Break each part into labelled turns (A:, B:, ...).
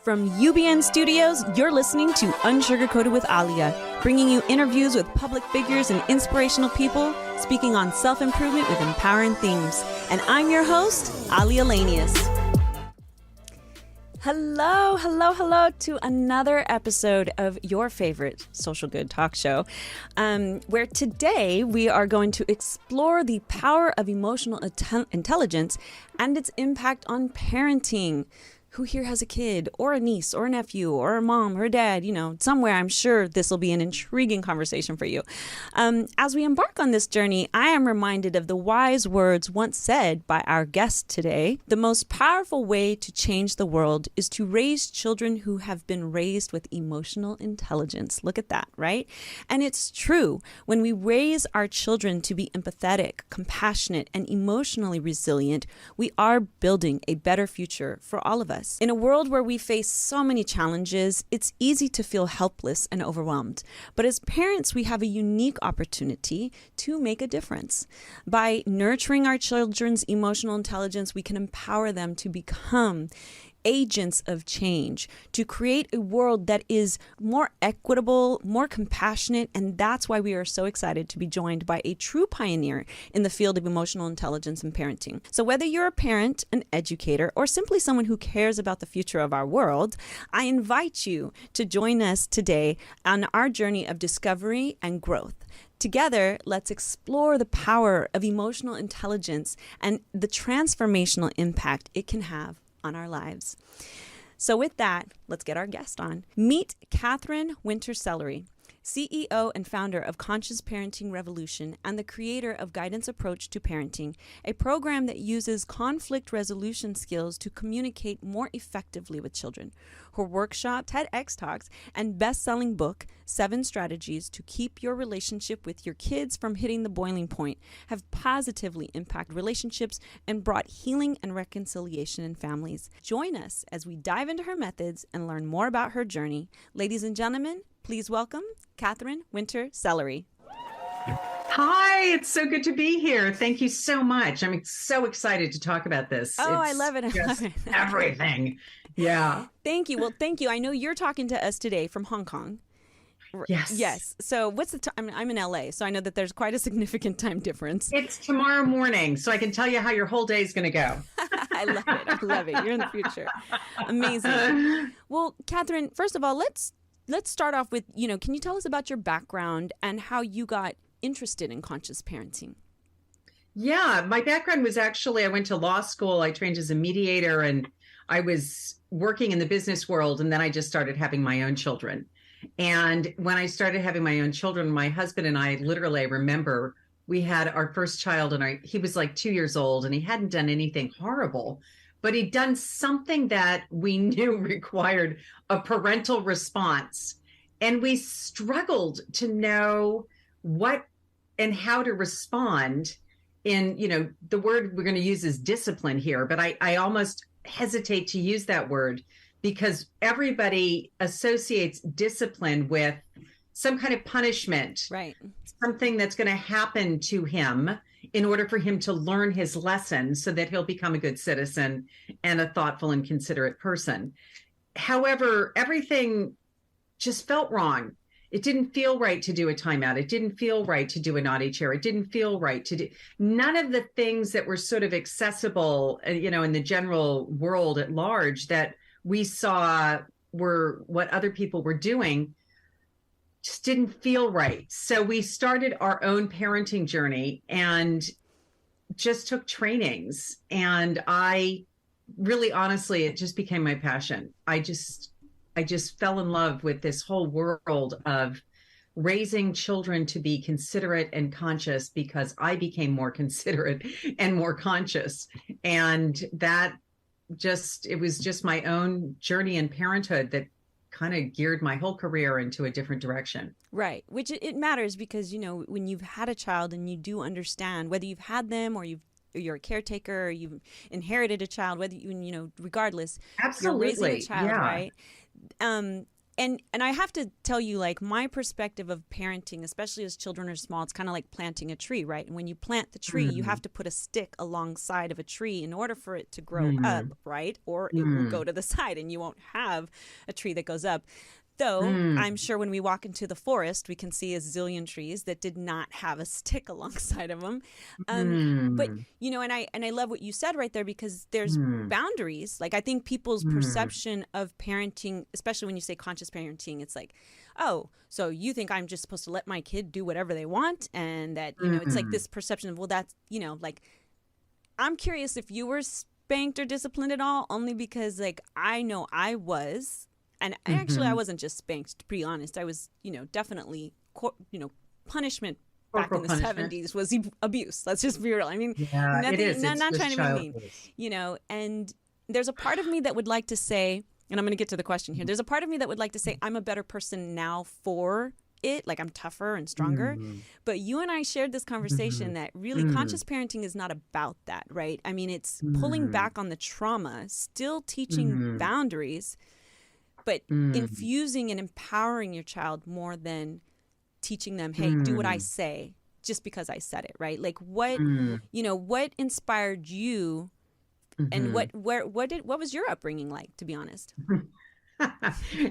A: From UBN Studios, you're listening to Unsugarcoated with AALIA, bringing you interviews with public figures and inspirational people speaking on self-improvement with empowering themes. And I'm your host, AALIA Lanius. Hello to another episode of your favorite social good talk show, where today we are going to explore the power of emotional intelligence and its impact on parenting. Who here has a kid or a niece or a nephew or a mom or a dad? You know, somewhere I'm sure this will be an intriguing conversation for you. As we embark on this journey, I am reminded of the wise words once said by our guest today. The most powerful way to change the world is to raise children who have been raised with emotional intelligence. Look at that, right? And it's true. When we raise our children to be empathetic, compassionate, and emotionally resilient, we are building a better future for all of us. In a world where we face so many challenges, it's easy to feel helpless and overwhelmed. But as parents, we have a unique opportunity to make a difference. By nurturing our children's emotional intelligence, we can empower them to become agents of change, to create a world that is more equitable, more compassionate, and that's why we are so excited to be joined by a true pioneer in the field of emotional intelligence and parenting. So whether you're a parent, an educator, or simply someone who cares about the future of our world, I invite you to join us today on our journey of discovery and growth. Together, let's explore the power of emotional intelligence and the transformational impact it can have on our lives. So with that, let's get our guest on. Meet Katherine Winter-Sellery, CEO and founder of Conscious Parenting Revolution and the creator of Guidance Approach to Parenting, a program that uses conflict resolution skills to communicate more effectively with children. Her workshop, TEDx Talks, and best-selling book, 7 Strategies to Keep Your Relationship with Your Kids from Hitting the Boiling Point, have positively impacted relationships and brought healing and reconciliation in families. Join us as we dive into her methods and learn more about her journey. Ladies and gentlemen, please welcome Katherine Winter-Sellery.
B: Hi, it's so good to be here. Thank you so much. I'm so excited to talk about this.
A: I love it.
B: Everything. Yeah.
A: Thank you. Well, thank you. I know you're talking to us today from Hong Kong.
B: Yes.
A: So what's the time? I'm in LA, so I know that there's quite a significant time difference.
B: It's tomorrow morning, so I can tell you how your whole day is going to go.
A: I love it. You're in the future. Amazing. Well, Katherine, first of all, let's start off with, can you tell us about your background and how you got interested in conscious parenting?
B: Yeah, my background was actually, I went to law school. I trained as a mediator and I was working in the business world. And then I just started having my own children. And when I started having my own children, my husband and I literally, I remember we had our first child and he was like 2 years old and he hadn't done anything horrible, but he'd done something that we knew required a parental response. And we struggled to know what and how to respond in, the word we're going to use is discipline here, but I almost hesitate to use that word because everybody associates discipline with some kind of punishment,
A: right?
B: Something that's going to happen to him in order for him to learn his lesson so that he'll become a good citizen and a thoughtful and considerate person. However, everything just felt wrong. It didn't feel right to do a timeout. It didn't feel right to do a naughty chair. It didn't feel right to do none of the things that were sort of accessible, in the general world at large that we saw were what other people were doing just didn't feel right. So we started our own parenting journey and just took trainings. And I really, honestly, it just became my passion. I just fell in love with this whole world of raising children to be considerate and conscious because I became more considerate and more conscious. And it was just my own journey in parenthood that kind of geared my whole career into a different direction.
A: Right. Which it matters because, when you've had a child and you do understand whether you've had them or you're a caretaker or you've inherited a child, whether regardless,
B: Absolutely.
A: You're raising a child,
B: yeah.
A: right? and I have to tell you, like, my perspective of parenting, especially as children are small, it's kind of like planting a tree, right? And when you plant the tree, you have to put a stick alongside of a tree in order for it to grow up, right? Or it will go to the side and you won't have a tree that goes up. Though I'm sure when we walk into the forest, we can see a zillion trees that did not have a stick alongside of them. But, you know, and I love what you said right there, because there's boundaries. Like, I think people's perception of parenting, especially when you say conscious parenting, it's like, oh, so you think I'm just supposed to let my kid do whatever they want? And that, you know, it's like this perception of, well, that's, you know, like, I'm curious if you were spanked or disciplined at all, only because, like, I know I was. And actually, I wasn't just spanked, to be honest. I was, you know, definitely, you know, punishment back in the 70s was abuse. Let's just be real. I mean,
B: it is.
A: Not trying to be mean, you know, and there's a part of me that would like to say, and I'm going to get to the question here. There's a part of me that would like to say I'm a better person now for it. Like, I'm tougher and stronger. But you and I shared this conversation that really conscious parenting is not about that, right? I mean, it's pulling back on the trauma, still teaching boundaries, but infusing and empowering your child more than teaching them, hey, do what I say just because I said it, right? Like, what, you know, what inspired you, and what was your upbringing like, to be honest?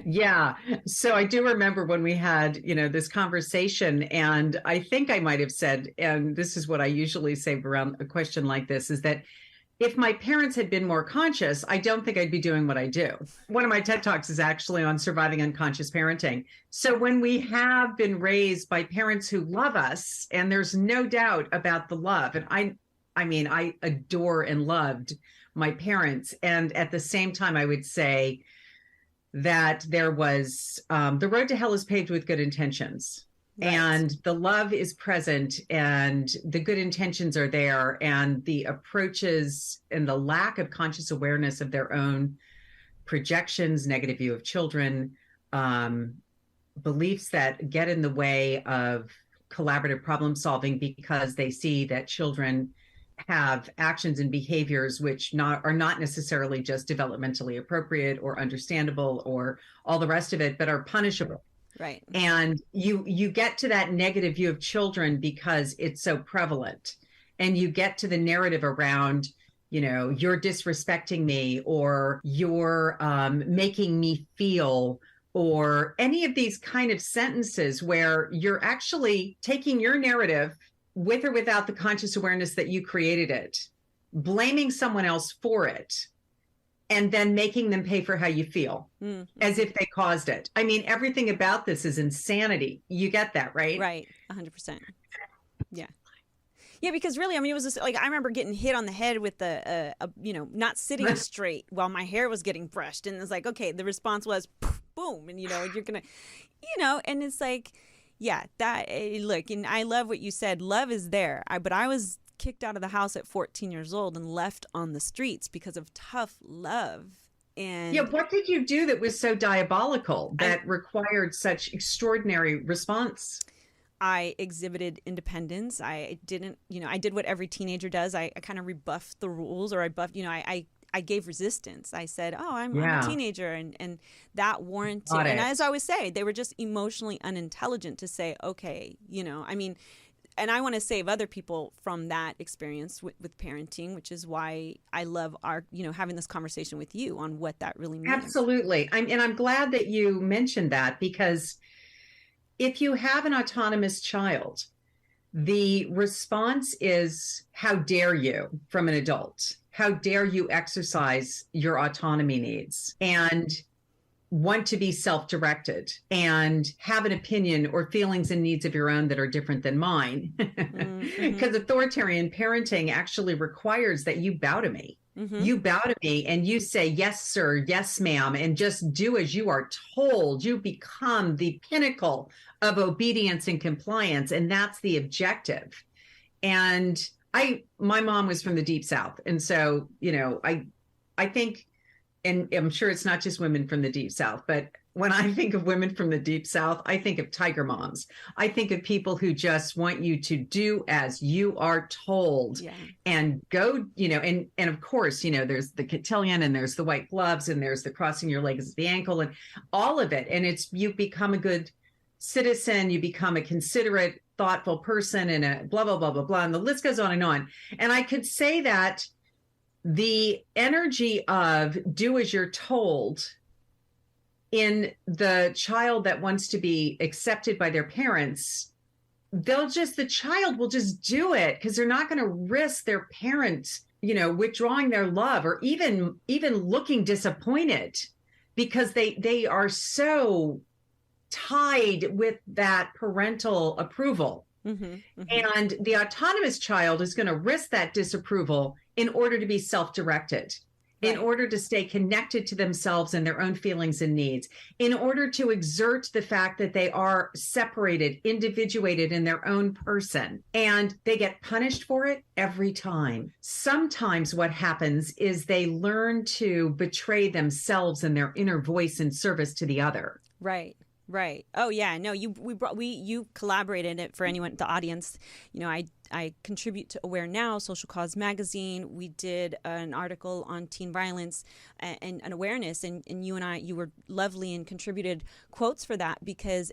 B: Yeah. So I do remember when we had, you know, this conversation, and I think I might have said, and this is what I usually say around a question like this, is that if my parents had been more conscious, I don't think I'd be doing what I do. One of my TED Talks is actually on surviving unconscious parenting. So when we have been raised by parents who love us, and there's no doubt about the love, and I mean, I adore and loved my parents. And at the same time, I would say that there was the road to hell is paved with good intentions. Right. And the love is present and the good intentions are there, and the approaches and the lack of conscious awareness of their own projections, negative view of children, beliefs that get in the way of collaborative problem solving because they see that children have actions and behaviors which are not necessarily just developmentally appropriate or understandable or all the rest of it, but are punishable.
A: Right.
B: And you get to that negative view of children because it's so prevalent, and you get to the narrative around, you know, you're disrespecting me, or you're making me feel, or any of these kind of sentences where you're actually taking your narrative with or without the conscious awareness that you created it, blaming someone else for it, and then making them pay for how you feel as if they caused it. I mean, everything about this is insanity. You get that, right?
A: Right. 100%. Yeah. Yeah, because really, I mean, it was just like, I remember getting hit on the head with you know, not sitting straight while my hair was getting brushed. And it's like, okay, the response was boom. And, you know, you're going to, you know, and it's like, yeah, that, look, and I love what you said. Love is there. But I was kicked out of the house at 14 years old and left on the streets because of tough love. And
B: yeah, what did you do that was so diabolical, that required such extraordinary response?
A: I exhibited independence. I didn't, you know, I did what every teenager does. I kind of rebuffed the rules, or I buffed, you know, I gave resistance. I said, oh, I'm a teenager, and that warranted. And as I always say, they were just emotionally unintelligent to say, okay, you know, I mean, and I want to save other people from that experience with parenting, which is why I love you know, having this conversation with you on what that really means.
B: Absolutely. And I'm glad that you mentioned that, because if you have an autonomous child, the response is, how dare you, from an adult? How dare you exercise your autonomy needs and want to be self-directed and have an opinion or feelings and needs of your own that are different than mine? Because authoritarian parenting actually requires that you bow to me. You bow to me and you say, yes, sir, yes, ma'am, and just do as you are told. You become the pinnacle of obedience and compliance, and that's the objective. And my mom was from the Deep South. And so, you know, I think and I'm sure it's not just women from the Deep South, but when I think of women from the Deep South, I think of tiger moms. I think of people who just want you to do as you are told and go, and of course, there's the cotillion and there's the white gloves and there's the crossing your legs at the ankle and all of it. And you become a good citizen, you become a considerate, thoughtful person and a blah, blah, blah, blah, blah. And the list goes on and on. And I could say that the energy of do as you're told in the child that wants to be accepted by their parents, the child will just do it because they're not going to risk their parents, withdrawing their love or even looking disappointed because they are so tied with that parental approval. And the autonomous child is going to risk that disapproval in order to be self-directed, in order to stay connected to themselves and their own feelings and needs, in order to exert the fact that they are separated, individuated in their own person, and they get punished for it every time. Sometimes what happens is they learn to betray themselves and their inner voice in service to the other.
A: Right. Right. Oh yeah. No, you collaborated it for anyone, the audience. I contribute to Aware Now, Social Cause magazine. We did an article on teen violence and awareness, and you were lovely and contributed quotes for that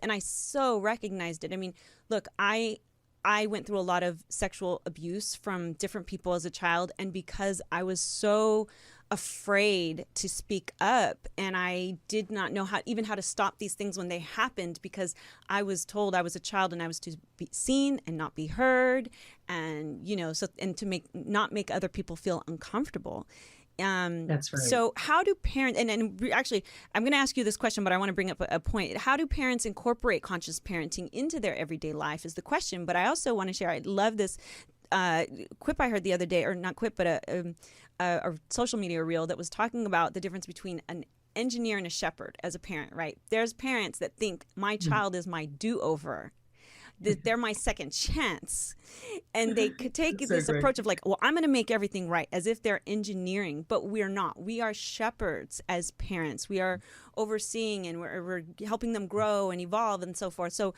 A: and I so recognized it. I mean, look, I went through a lot of sexual abuse from different people as a child, and because I was so afraid to speak up and I did not know how to stop these things when they happened, because I was told I was a child and I was to be seen and not be heard, and to not make other people feel uncomfortable.
B: That's right.
A: So how do parents, and actually I'm going to ask you this question, but I want to bring up a point. How do parents incorporate conscious parenting into their everyday life is the question. But I also want to share, I love this quip I heard the other day, or not quip, but a social media reel that was talking about the difference between an engineer and a shepherd as a parent, right? There's parents that think my child is my do-over, that they're my second chance. And they could take this approach of like, well, I'm going to make everything right, as if they're engineering, but we're not. We are shepherds as parents. We are overseeing and we're helping them grow and evolve and so forth. So,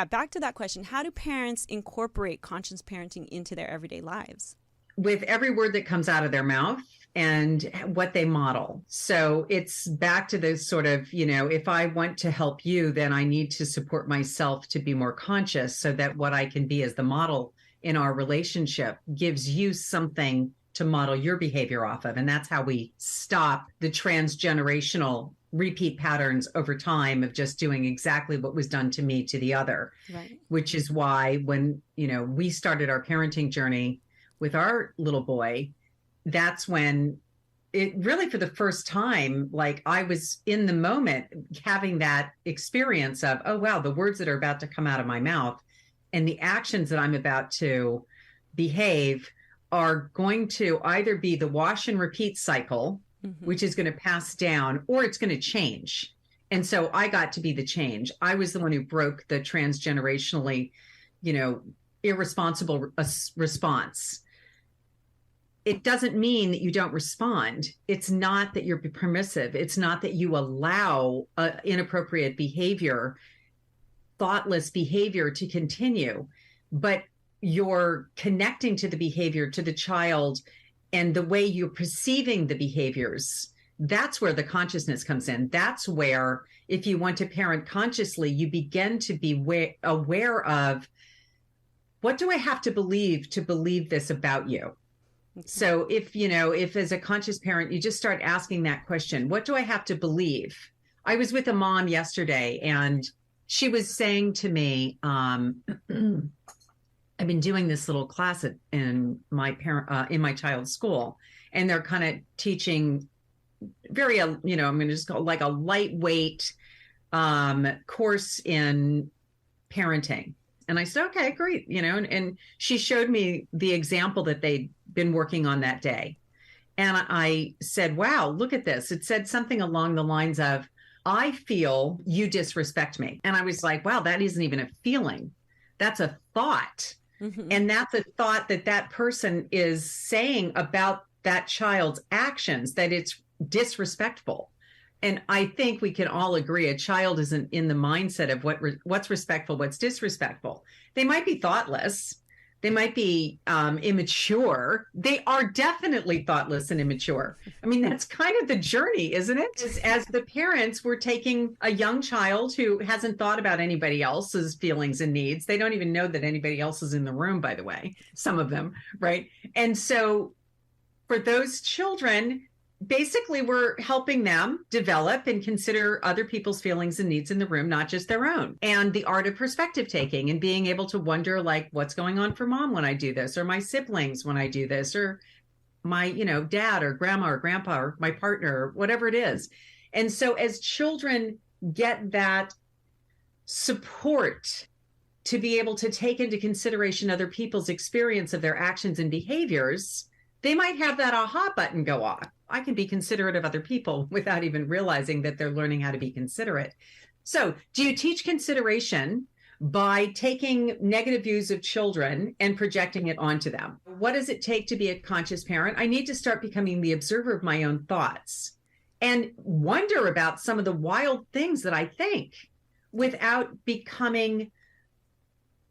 A: back to that question. How do parents incorporate conscious parenting into their everyday lives?
B: With every word that comes out of their mouth and what they model. So it's back to this sort of, if I want to help you, then I need to support myself to be more conscious so that what I can be as the model in our relationship gives you something to model your behavior off of. And that's how we stop the transgenerational repeat patterns over time of just doing exactly what was done to me to the other,
A: right.
B: Which is why when, we started our parenting journey with our little boy, that's when it really, for the first time, like I was in the moment having that experience of, oh, wow, the words that are about to come out of my mouth and the actions that I'm about to behave are going to either be the wash and repeat cycle, which is going to pass down, or it's going to change. And so I got to be the change. I was the one who broke the transgenerationally, irresponsible response. It doesn't mean that you don't respond. It's not that you're permissive. It's not that you allow inappropriate behavior, thoughtless behavior to continue, but you're connecting to the behavior, to the child, and the way you're perceiving the behaviors. That's where the consciousness comes in. That's where, if you want to parent consciously, you begin to be aware of, what do I have to believe this about you? Okay. So if as a conscious parent, you just start asking that question, what do I have to believe? I was with a mom yesterday and she was saying to me, I've been doing this little class in my child's school, and they're kind of teaching very, I'm going to just call it like a lightweight course in parenting. And I said, okay, great. And she showed me the example that they'd been working on that day. And I said, wow, look at this. It said something along the lines of, I feel you disrespect me. And I was like, wow, that isn't even a feeling. That's a thought. Mm-hmm. And that's a thought that person is saying about that child's actions, that it's disrespectful. And I think we can all agree a child isn't in the mindset of what's respectful, what's disrespectful. They might be thoughtless. They might be immature. They are definitely thoughtless and immature. I mean, that's kind of the journey, isn't it? As the parents, we're taking a young child who hasn't thought about anybody else's feelings and needs. They don't even know that anybody else is in the room, by the way, some of them, right? And so for those children, basically we're helping them develop and consider other people's feelings and needs in the room, not just their own, and the art of perspective taking and being able to wonder, like, what's going on for mom when I do this, or my siblings when I do this, or my dad or grandma or grandpa or my partner, or whatever it is. And so as children get that support to be able to take into consideration other people's experience of their actions and behaviors, they might have that aha button go off. I can be considerate of other people without even realizing that they're learning how to be considerate. So, do you teach consideration by taking negative views of children and projecting it onto them? What does it take to be a conscious parent? I need to start becoming the observer of my own thoughts and wonder about some of the wild things that I think without becoming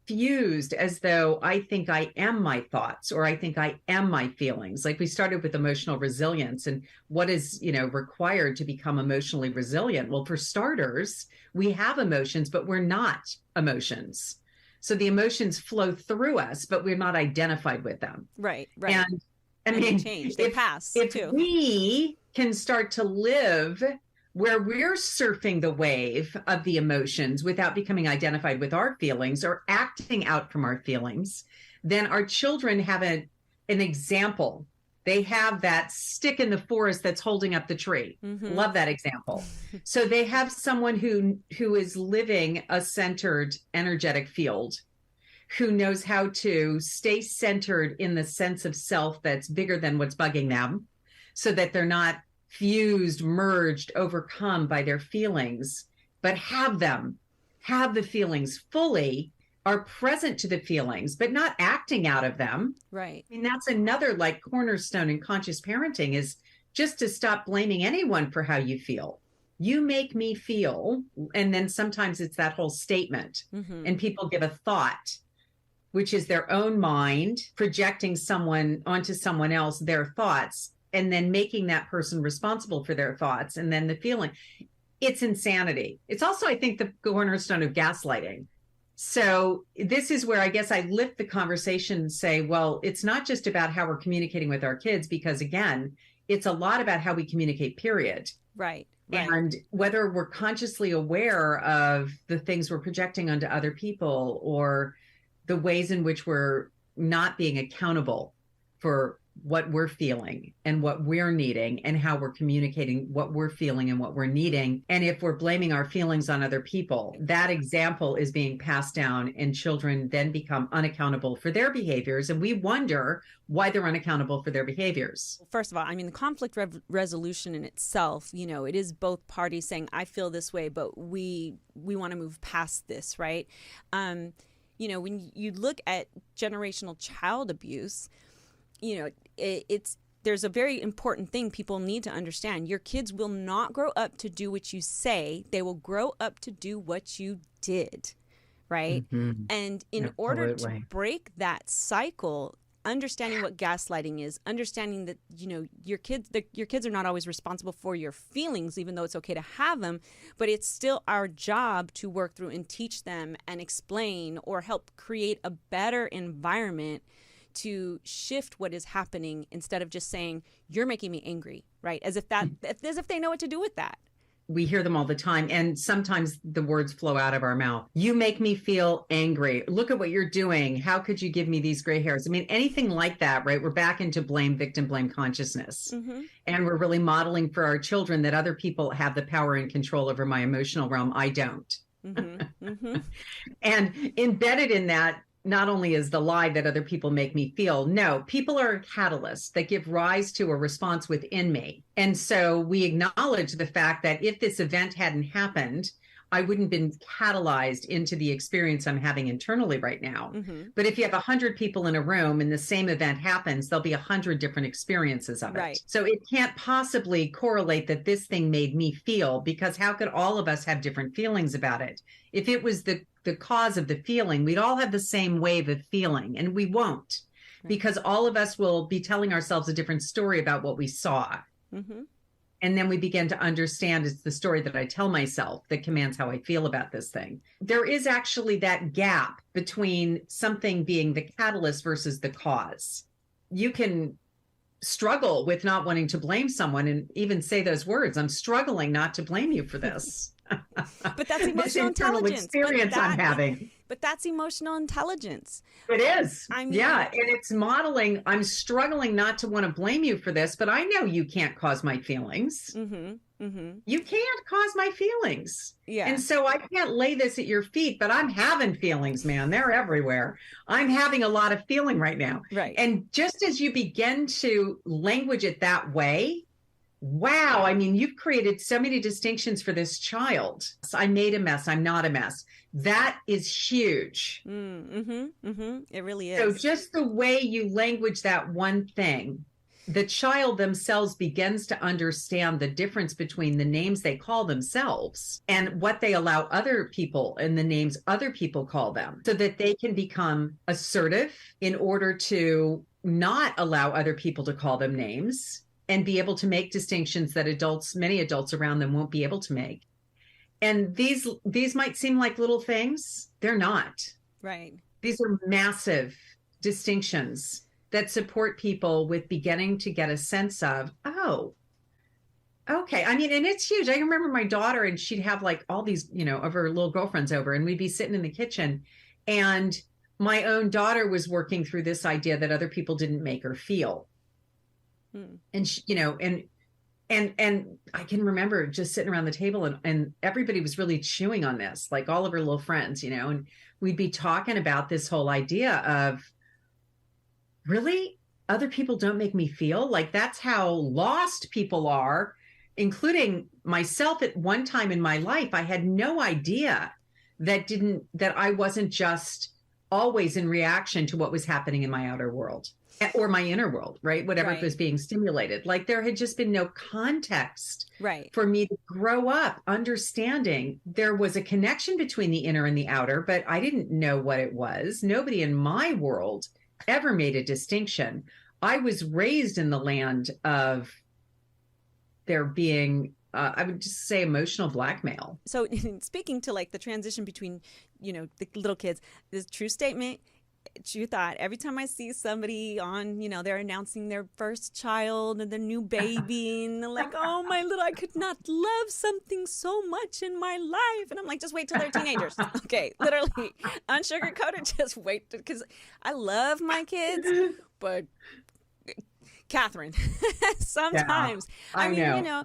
B: fused as though I think I am my thoughts or I think I am my feelings. Like we started with emotional resilience and what is, required to become emotionally resilient. Well, for starters, we have emotions, but we're not emotions. So the emotions flow through us, but we're not identified with them.
A: Right.
B: And I mean, if we can start to live where we're surfing the wave of the emotions without becoming identified with our feelings or acting out from our feelings, then our children have an example. They have that stick in the forest that's holding up the tree. Mm-hmm. Love that example. So they have someone who is living a centered, energetic field, who knows how to stay centered in the sense of self that's bigger than what's bugging them, so that they're not fused, merged, overcome by their feelings, but have the feelings fully, are present to the feelings, but not acting out of them.
A: Right.
B: I mean, that's another like cornerstone in conscious parenting, is just to stop blaming anyone for how you feel. You make me feel. And then sometimes it's that whole statement. Mm-hmm. And people give a thought, which is their own mind projecting someone onto someone else, their thoughts, and then making that person responsible for their thoughts and then the feeling. It's insanity. It's also, I think, the cornerstone of gaslighting. So this is where I guess I lift the conversation and say, well, it's not just about how we're communicating with our kids, because again, it's a lot about how we communicate, period.
A: Right.
B: And whether we're consciously aware of the things we're projecting onto other people or the ways in which we're not being accountable for what we're feeling and what we're needing and how we're communicating what we're feeling and what we're needing. And if we're blaming our feelings on other people, that example is being passed down, and children then become unaccountable for their behaviors. And we wonder why they're unaccountable for their behaviors.
A: First of all, I mean, the conflict resolution in itself, it is both parties saying, I feel this way, but we want to move past this, right? When you look at generational child abuse, there's a very important thing people need to understand. Your kids will not grow up to do what you say. They will grow up to do what you did, right? Mm-hmm. And in order to break that cycle, understanding what gaslighting is, understanding that, your kids are not always responsible for your feelings, even though it's okay to have them, but it's still our job to work through and teach them and explain or help create a better environment to shift what is happening, instead of just saying, you're making me angry, right? As if they know what to do with that.
B: We hear them all the time. And sometimes the words flow out of our mouth. You make me feel angry. Look at what you're doing. How could you give me these gray hairs? I mean, anything like that, right? We're back into blame consciousness. Mm-hmm. And we're really modeling for our children that other people have the power and control over my emotional realm. I don't. Mm-hmm. Mm-hmm. And embedded in that, not only is the lie that other people make me feel, no, people are a catalyst that give rise to a response within me. And so we acknowledge the fact that if this event hadn't happened, I wouldn't have been catalyzed into the experience I'm having internally right now.
A: Mm-hmm.
B: But if you have 100 people in a room and the same event happens, there'll be 100 different experiences of
A: Right.
B: it. So it can't possibly correlate that this thing made me feel, because how could all of us have different feelings about it? If it was the cause of the feeling, we'd all have the same wave of feeling, and we won't, because all of us will be telling ourselves a different story about what we saw.
A: Mm-hmm.
B: And then we begin to understand it's the story that I tell myself that commands how I feel about this thing. There is actually that gap between something being the catalyst versus the cause. You can struggle with not wanting to blame someone and even say those words, I'm struggling not to blame you for this.
A: But that's emotional
B: this internal
A: intelligence.
B: experience I'm having.
A: But that's emotional intelligence.
B: It is.
A: I mean,
B: yeah. And it's modeling, I'm struggling not to want to blame you for this, but I know you can't cause my feelings.
A: Mm-hmm. Mm-hmm.
B: You can't cause my feelings.
A: Yeah.
B: And so I can't lay this at your feet, but I'm having feelings, man. They're everywhere. I'm having a lot of feeling right now.
A: Right.
B: And just as you begin to language it that way, wow, I mean, you've created so many distinctions for this child. I made a mess. I'm not a mess. That is huge.
A: Mm-hmm. Mm-hmm. It really is.
B: So just the way you language that one thing, the child themselves begins to understand the difference between the names they call themselves and what they allow other people and the names other people call them, so that they can become assertive in order to not allow other people to call them names, and be able to make distinctions that many adults around them won't be able to make. And these might seem like little things. They're not.
A: Right.
B: These are massive distinctions that support people with beginning to get a sense of, oh, okay. I mean, and it's huge. I can remember my daughter, and she'd have like all these, of her little girlfriends over, and we'd be sitting in the kitchen, and my own daughter was working through this idea that other people didn't make her feel. And she, and I can remember just sitting around the table, and everybody was really chewing on this, like all of her little friends, and we'd be talking about this whole idea of, really, other people don't make me feel like. That's how lost people are, including myself. At one time in my life, I had no idea that I wasn't just always in reaction to what was happening in my outer world or my inner world, right? Whatever
A: Right.
B: was being stimulated. Like there had just been no context
A: Right.
B: for me to grow up understanding there was a connection between the inner and the outer, but I didn't know what it was. Nobody in my world ever made a distinction. I was raised in the land of there being, I would just say, emotional blackmail.
A: So speaking to like the transition between, the little kids, this true statement, true thought. Every time I see somebody on, they're announcing their first child and their new baby, and they're like, oh, I could not love something so much in my life. And I'm like, just wait till they're teenagers. Okay, literally, unsugarcoated, just wait, because I love my kids, but Katherine, sometimes,
B: Yeah, I know.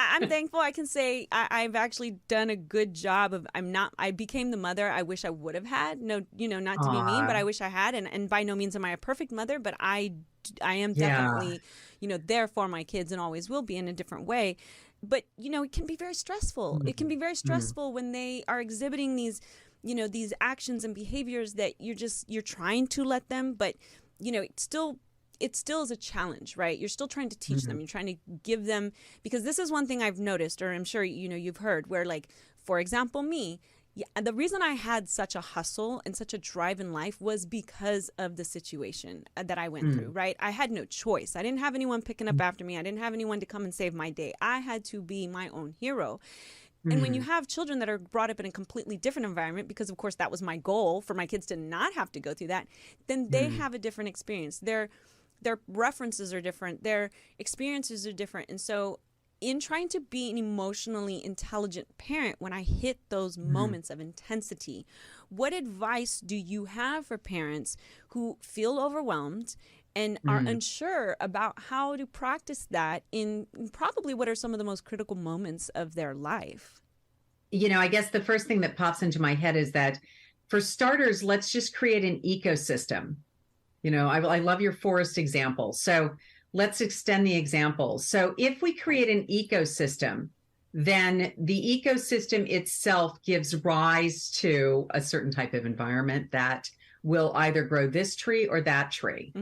A: I'm thankful I can say I've actually done a good job of, I became the mother I wish I would have had. No, not to be mean, but I wish I had. And by no means am I a perfect mother, but I am definitely, there for my kids and always will be in a different way. But, it can be very stressful. Mm-hmm. It can be very stressful when they are exhibiting these, these actions and behaviors that you're trying to let them, but, it still is a challenge, right? You're still trying to teach them. You're trying to give them, because this is one thing I've noticed, or I'm sure, you've heard, where like, for example, me, the reason I had such a hustle and such a drive in life was because of the situation that I went through, right? I had no choice. I didn't have anyone picking up after me. I didn't have anyone to come and save my day. I had to be my own hero. And when you have children that are brought up in a completely different environment, because of course that was my goal, for my kids to not have to go through that, then they have a different experience. Their references are different. Their experiences are different. And so in trying to be an emotionally intelligent parent, when I hit those moments of intensity, what advice do you have for parents who feel overwhelmed and are unsure about how to practice that in probably what are some of the most critical moments of their life?
B: I guess the first thing that pops into my head is that, for starters, let's just create an ecosystem. I love your forest example. So let's extend the example. So if we create an ecosystem then the ecosystem itself gives rise to a certain type of environment that will either grow this tree or that tree,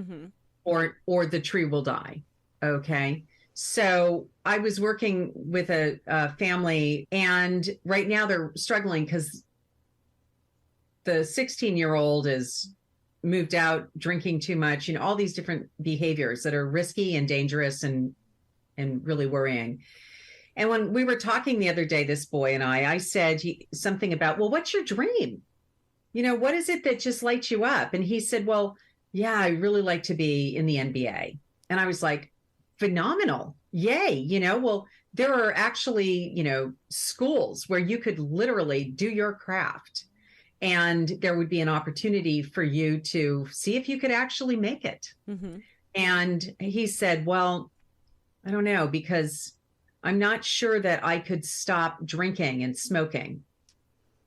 B: or the tree will die. Okay. So I was working with a family, and right now they're struggling because the 16-year-old is moved out drinking too much, you know, all these different behaviors that are risky and dangerous and really worrying. And when we were talking the other day, this boy and I said something about, well, what's your dream? You know, what is it that just lights you up? And he said, well, yeah, I really like to be in the NBA. And I was like, phenomenal. Yay. You know, well, there are actually, you know, schools where you could literally do your craft, and there would be an opportunity for you to see if you could actually make it. And he said, well, I don't know, because I'm not sure that I could stop drinking and smoking.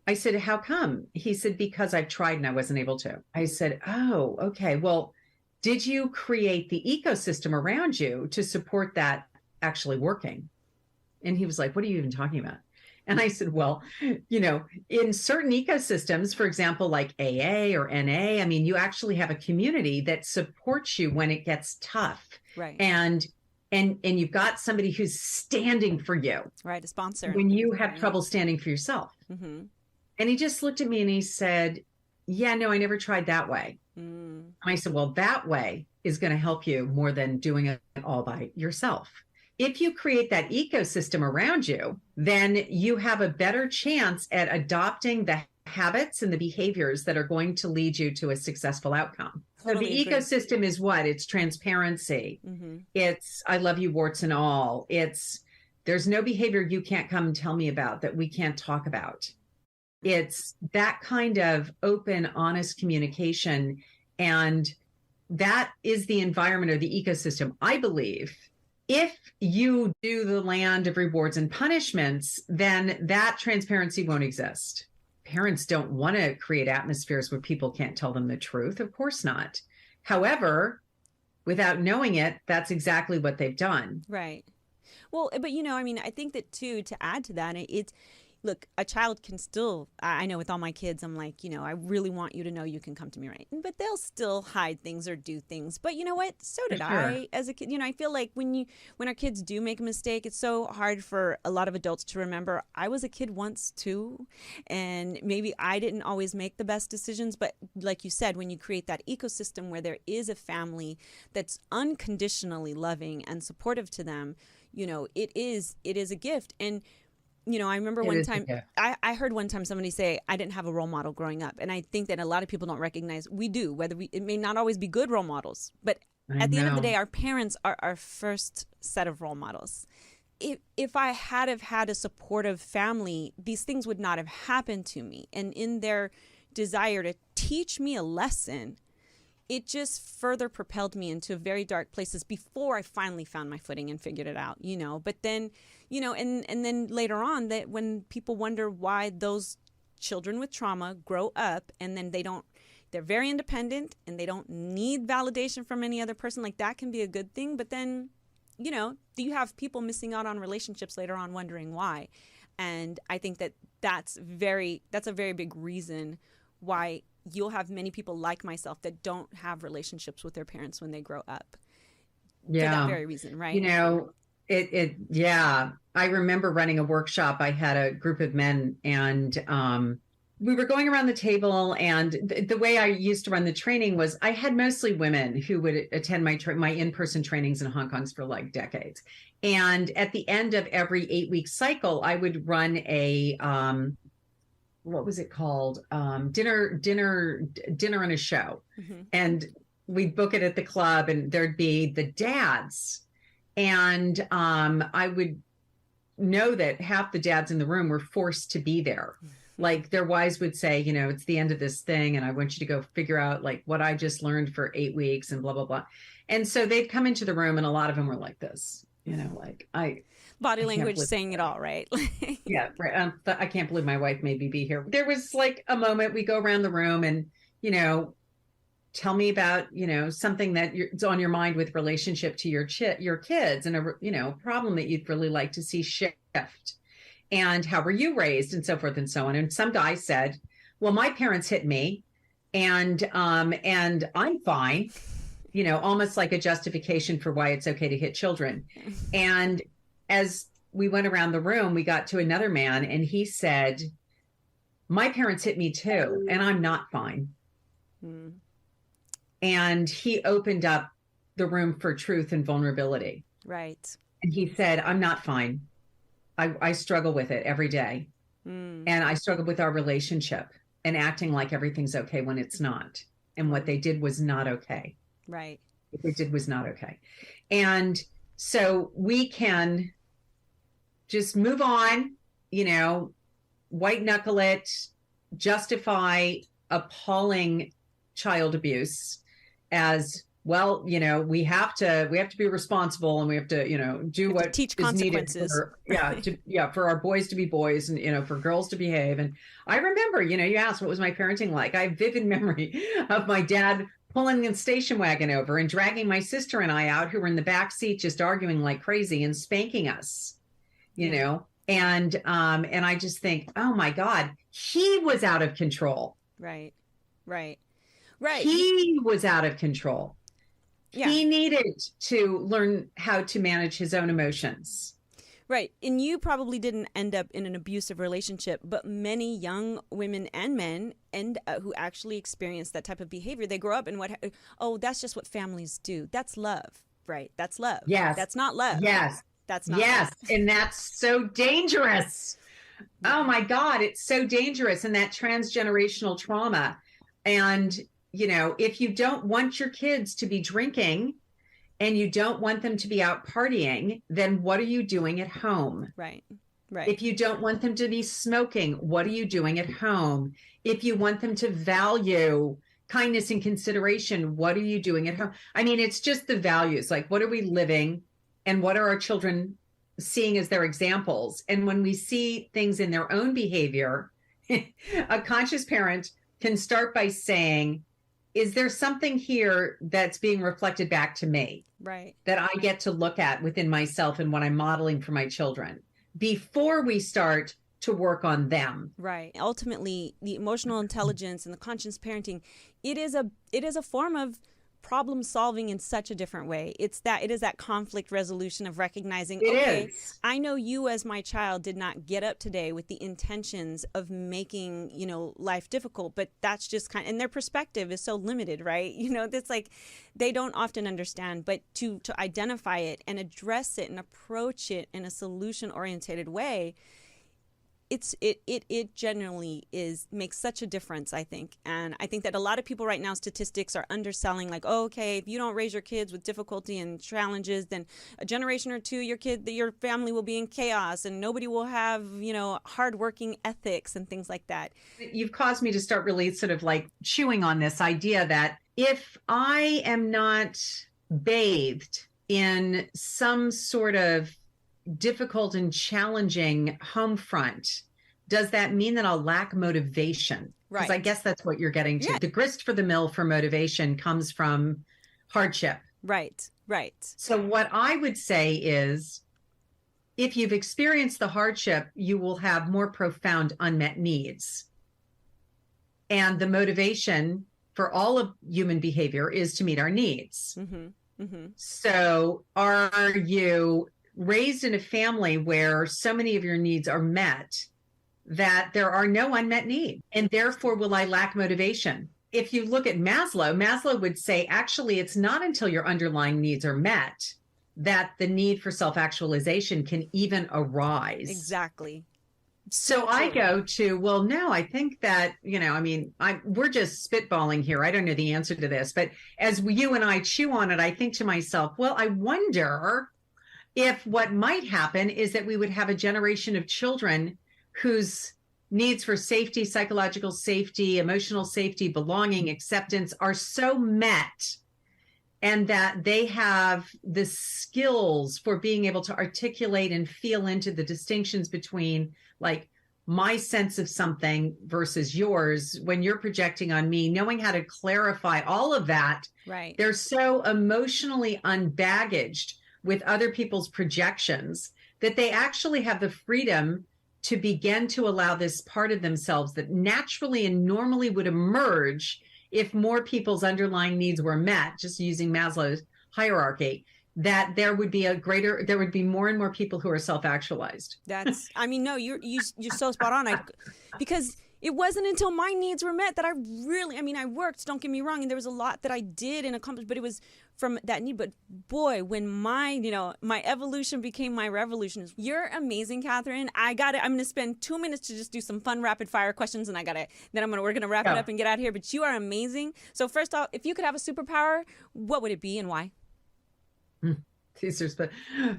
B: I said, how come? He said, because I've tried and I wasn't able to. I said, oh, okay. Well, did you create the ecosystem around you to support that actually working? And he was like, what are you even talking about? And I said, well, you know, in certain ecosystems, for example, like AA or NA, I mean, you actually have a community that supports you when it gets tough.
A: Right.
B: And you've got somebody who's standing for you.
A: Right. A sponsor.
B: When you have trouble standing for yourself. And he just looked at me and he said, yeah, no, I never tried that way. And I said, well, that way is going to help you more than doing it all by yourself. If you create that ecosystem around you, then you have a better chance at adopting the habits and the behaviors that are going to lead you to a successful outcome.
A: Totally
B: so the
A: agree.
B: ecosystem is what? It's transparency. It's, I love you, warts and all. It's, there's no behavior you can't come and tell me about that we can't talk about. It's that kind of open, honest communication. And that is the environment or the ecosystem, I believe. If you do the land of rewards and punishments, then that transparency won't exist. Parents don't want to create atmospheres where people can't tell them the truth. Of course not. However, without knowing it, that's exactly what they've done.
A: Right. Well, but you know, I mean, I think that too, to add to that, it's, look, a child can still, I know with all my kids, I'm like, you know, I really want you to know you can come to me, right? But they'll still hide things or do things. But you know what? So did I as a kid. You know, I feel like when our kids do make a mistake, it's so hard for a lot of adults to remember, I was a kid once too. And maybe I didn't always make the best decisions. But like you said, when you create that ecosystem where there is a family that's unconditionally loving and supportive to them, you know, it is a gift. And you know, I remember one time, I heard one time somebody say, I didn't have a role model growing up. And I think that a lot of people don't recognize we do, it may not always be good role models, but at the end of the day, our parents are our first set of role models. If I had have had a supportive family, these things would not have happened to me. And in their desire to teach me a lesson, it just further propelled me into very dark places before I finally found my footing and figured it out, you know. But then, you know, and then later on, that when people wonder why those children with trauma grow up and then they're very independent and they don't need validation from any other person, like that can be a good thing. But then, you know, do you have people missing out on relationships later on wondering why? And I think that's a very big reason why you'll have many people like myself that don't have relationships with their parents when they grow up.
B: Yeah.
A: For that very reason, right?
B: You know, yeah. I remember running a workshop. I had a group of men and we were going around the table, and the way I used to run the training was I had mostly women who would attend my in-person trainings in Hong Kong for like decades. And at the end of every 8-week cycle, I would run a, what was it called? Dinner and a show. And we'd book it at the club, and there'd be the dads. And I would know that half the dads in the room were forced to be there. Like their wives would say, you know, it's the end of this thing, and I want you to go figure out like what I just learned for 8 weeks and blah, blah, blah. And so they'd come into the room, and a lot of them were like this, you know, like
A: body language saying it all, right?
B: Yeah. Right. I can't believe my wife made me be here. There was like a moment we go around the room and, you know, tell me about, you know, something it's on your mind with relationship to your kids and a, you know, problem that you'd really like to see shift. and how were you raised, and so forth and so on. And some guy said, well, my parents hit me, and I'm fine, almost like a justification for why it's okay to hit children. And as we went around the room, we got to another man, and he said, my parents hit me too, and I'm not fine. Mm. And he opened up the room for truth and vulnerability.
A: Right.
B: And he said, I'm not fine. I struggle with it every day. Mm. And I struggle with our relationship and acting like everything's okay when it's not. And what they did was not okay.
A: Right.
B: What they did was not okay. And so we can just move on, white knuckle it, justify appalling child abuse as, well, we have to be responsible, and we have to, do what
A: teach
B: is
A: consequences.
B: Needed for our boys to be boys, and, for girls to behave. And I remember, you asked what was my parenting like. I have vivid memory of my dad pulling the station wagon over and dragging my sister and I out, who were in the back seat, just arguing like crazy and spanking us, and I just think, oh my God, he was out of control.
A: Right.
B: He was out of control. Yeah. He needed to learn how to manage his own emotions.
A: Right. And you probably didn't end up in an abusive relationship, but many young women and men who actually experience that type of behavior, they grow up and that's just what families do. That's love. Right. That's love.
B: Yes.
A: That's not love.
B: Yes.
A: That's not
B: love. And that's so dangerous.
A: Yeah.
B: Oh my God. It's so dangerous. And that transgenerational trauma. And if you don't want your kids to be drinking and you don't want them to be out partying, then what are you doing at home?
A: Right.
B: If you don't want them to be smoking, what are you doing at home? If you want them to value kindness and consideration, what are you doing at home? I mean, it's just the values. Like, what are we living, and what are our children seeing as their examples? And when we see things in their own behavior, a conscious parent can start by saying, is there something here that's being reflected back to me?
A: Right.
B: That I get to look at within myself and what I'm modeling for my children before we start to work on them.
A: Right. Ultimately, the emotional intelligence and the conscious parenting, it is a form of problem solving in such a different way. It is that conflict resolution of recognizing, I know you as my child did not get up today with the intentions of making, life difficult, but that's just and their perspective is so limited, right? It's like they don't often understand, but to identify it and address it and approach it in a solution oriented way, it generally makes such a difference, I think. And I think that a lot of people right now, statistics are underselling, like, if you don't raise your kids with difficulty and challenges, then a generation or two, your family will be in chaos and nobody will have, hardworking ethics and things like that.
B: You've caused me to start really sort of like chewing on this idea that if I am not bathed in some sort of difficult and challenging home front, does that mean that I'll lack motivation?
A: Right.
B: Because I guess that's what you're getting to. Yeah. The grist for the mill for motivation comes from hardship.
A: Right.
B: So what I would say is, if you've experienced the hardship, you will have more profound unmet needs. And the motivation for all of human behavior is to meet our needs. Mm-hmm. Mm-hmm. So are you raised in a family where so many of your needs are met that there are no unmet needs, and therefore will I lack motivation? If you look at Maslow would say, actually, it's not until your underlying needs are met that the need for self-actualization can even arise.
A: Exactly.
B: So I go to, well, no, I think that, we're just spitballing here. I don't know the answer to this, but as you and I chew on it, I think to myself, well, I wonder if what might happen is that we would have a generation of children whose needs for safety, psychological safety, emotional safety, belonging, acceptance are so met, and that they have the skills for being able to articulate and feel into the distinctions between, like, my sense of something versus yours when you're projecting on me, knowing how to clarify all of that.
A: Right.
B: They're so emotionally unbaggaged with other people's projections that they actually have the freedom to begin to allow this part of themselves that naturally and normally would emerge if more people's underlying needs were met, just using Maslow's hierarchy, that there would be more and more people who are self-actualized.
A: No, you're so spot on. Because it wasn't until my needs were met that I worked, don't get me wrong, and there was a lot that I did and accomplished, but it was from that need. But boy, when my evolution became my revolution. You're amazing, Katherine. I'm going to spend 2 minutes to just do some fun rapid fire questions, and we're going to wrap it up and get out of here. But you are amazing. So first off, if you could have a superpower, what would it be and why?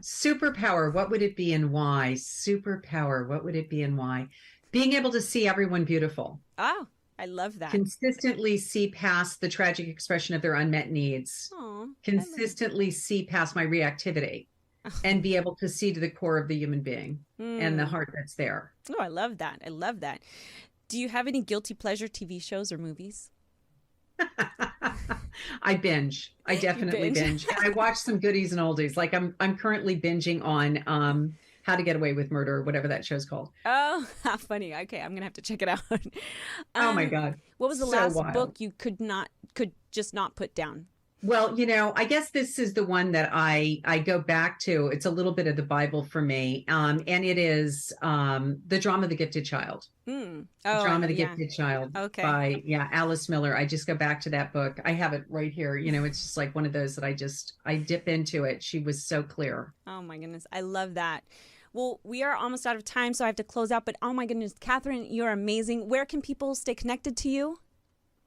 B: Superpower, what would it be and why? Superpower, what would it be and why? Being able to see everyone beautiful.
A: Oh, I love that.
B: Consistently see past the tragic expression of their unmet needs.
A: Aww,
B: consistently see past my reactivity and be able to see to the core of the human being and the heart that's there.
A: Oh, I love that. I love that. Do you have any guilty pleasure TV shows or movies?
B: I binge. I definitely binge. And I watch some goodies and oldies. Like I'm currently binging on How to Get Away with Murder, or whatever that show's called.
A: Oh, how funny. Okay, I'm gonna have to check it out.
B: Oh my God.
A: What was the last book you could just not put down?
B: Well, I guess this is the one that I go back to. It's a little bit of the Bible for me. And it is The Drama of the Gifted Child. The Drama of the Gifted Child by Alice Miller. I just go back to that book. I have it right here. It's just like one of those that I dip into it. She was so clear.
A: Oh my goodness. I love that. Well, we are almost out of time, so I have to close out. But oh my goodness, Katherine, you're amazing. Where can people stay connected to you?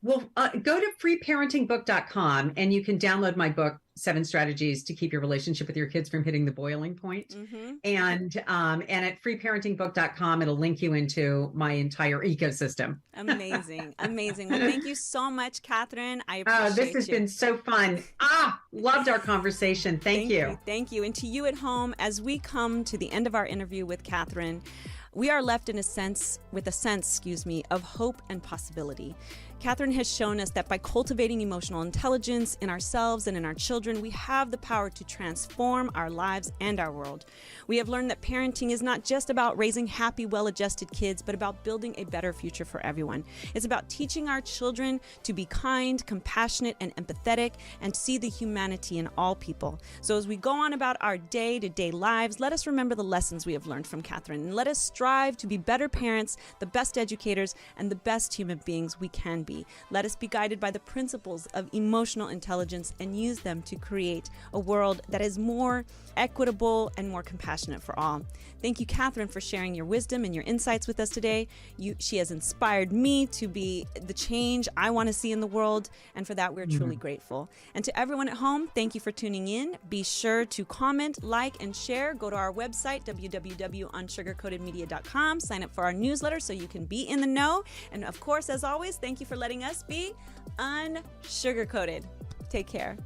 B: Well, go to freeparentingbook.com and you can download my book, 7 Strategies to Keep Your Relationship with Your Kids from Hitting the Boiling Point.
A: Mm-hmm.
B: And at freeparentingbook.com, it'll link you into my entire ecosystem.
A: Amazing. Amazing. Well, thank you so much, Katherine. I appreciate
B: this has been so fun. Loved our conversation. Thank you.
A: Thank you. And to you at home, as we come to the end of our interview with Katherine, we are left with a sense of hope and possibility. Katherine has shown us that by cultivating emotional intelligence in ourselves and in our children, we have the power to transform our lives and our world. We have learned that parenting is not just about raising happy, well-adjusted kids, but about building a better future for everyone. It's about teaching our children to be kind, compassionate, and empathetic, and to see the humanity in all people. So as we go on about our day-to-day lives, let us remember the lessons we have learned from Katherine, and let us strive to be better parents, the best educators, and the best human beings we can be. Let us be guided by the principles of emotional intelligence and use them to create a world that is more equitable and more compassionate for all. Thank you, Katherine, for sharing your wisdom and your insights with us today. She has inspired me to be the change I want to see in the world, and for that, we're truly grateful. And to everyone at home, thank you for tuning in. Be sure to comment, like, and share. Go to our website, www.unsugarcoatedmedia.com. Sign up for our newsletter so you can be in the know. And of course, as always, thank you for letting us be unsugarcoated. Take care.